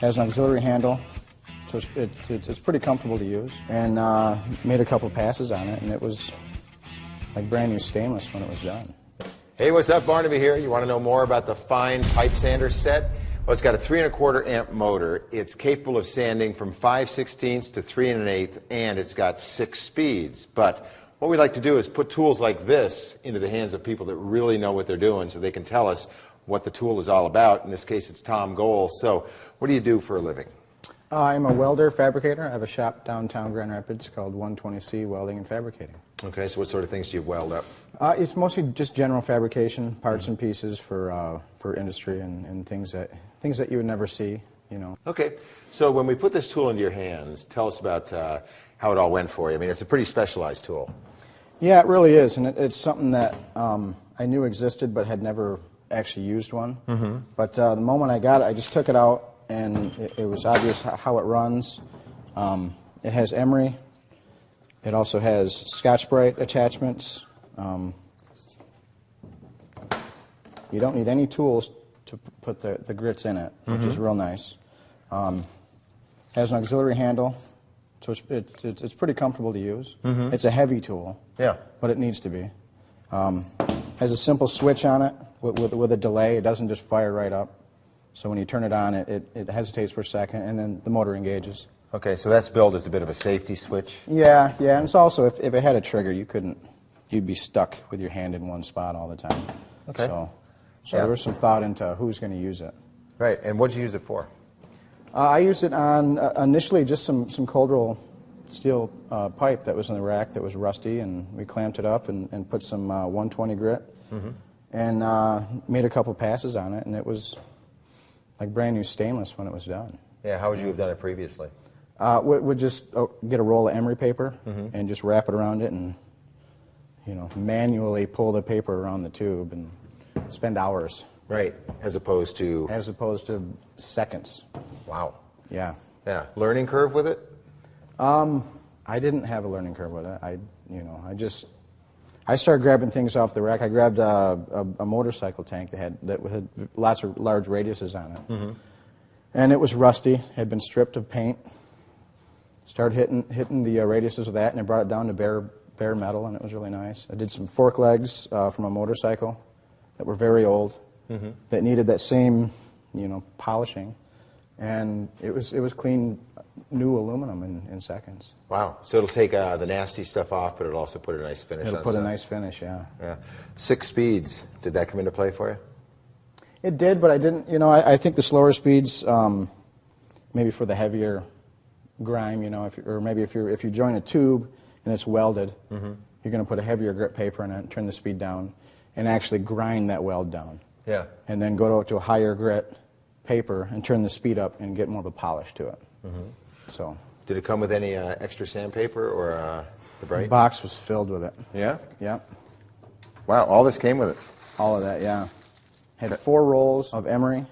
Has an auxiliary handle, so it's pretty comfortable to use. And made a couple passes on it, and it was like brand new stainless when it was done. Hey, what's up? Barnaby here. You want to know more about the fine pipe sander set? Well, it's got a 3 1/4 amp motor. It's capable of sanding from 5/16 to 3 1/8, and it's got 6 speeds. But what we like to do is put tools like this into the hands of people that really know what they're doing, so they can tell us what the tool is all about. In this case, it's Tom Goal. So, what do you do for a living? I'm a welder fabricator. I have a shop downtown Grand Rapids called 120C Welding and Fabricating. Okay, so what sort of things do you weld up? It's mostly just general fabrication, parts and pieces for industry and things that you would never see, you know. Okay, so when we put this tool into your hands, tell us about how it all went for you. I mean, it's a pretty specialized tool. Yeah, it really is, and it's something that I knew existed but had never actually used one. Mm-hmm. But the moment I got it, I just took it out, and it was obvious how it runs. It has emery. It also has Scotch-Brite attachments. You don't need any tools to put the grits in it, which is real nice. Has an auxiliary handle, so it's pretty comfortable to use. Mm-hmm. It's a heavy tool, yeah, but it needs to be. Has a simple switch on it with a delay. It doesn't just fire right up. So when you turn it on, it hesitates for a second, and then the motor engages. Okay, so that's billed as a bit of a safety switch? Yeah, and it's also, if it had a trigger, you'd be stuck with your hand in one spot all the time. Okay. So there was some thought into who's going to use it. Right, and what did you use it for? I used it on, initially, just some cold roll steel pipe that was in the rack that was rusty, and we clamped it up and put some 120 grit, and made a couple passes on it, and it was like brand new stainless when it was done. Yeah, how would you have done it previously? We'd just get a roll of emery paper and just wrap it around it, and manually pull the paper around the tube and spend hours. Right, as opposed to seconds. Wow. Yeah. Yeah. Learning curve with it? I didn't have a learning curve with it. I started grabbing things off the rack. I grabbed a motorcycle tank that had lots of large radiuses on it, and it was rusty. Had been stripped of paint. Started hitting the radiuses with that, and it brought it down to bare metal, and it was really nice. I did some fork legs from a motorcycle that were very old, that needed that same, polishing, and it was clean, new aluminum in seconds. Wow! So it'll take the nasty stuff off, but it'll also put a nice finish. It'll put a nice finish, yeah. Yeah. 6 speeds. Did that come into play for you? It did, but I didn't. I think the slower speeds, maybe for the heavier grime, or maybe if you join a tube and it's welded, you're going to put a heavier grit paper in it, turn the speed down, and actually grind that weld down. Yeah. And then go to a higher grit paper and turn the speed up and get more of a polish to it. So. Did it come with any extra sandpaper or the bright? The box was filled with it. Yeah? Yeah. Wow, all this came with it. All of that, yeah. Had 4 rolls of emery.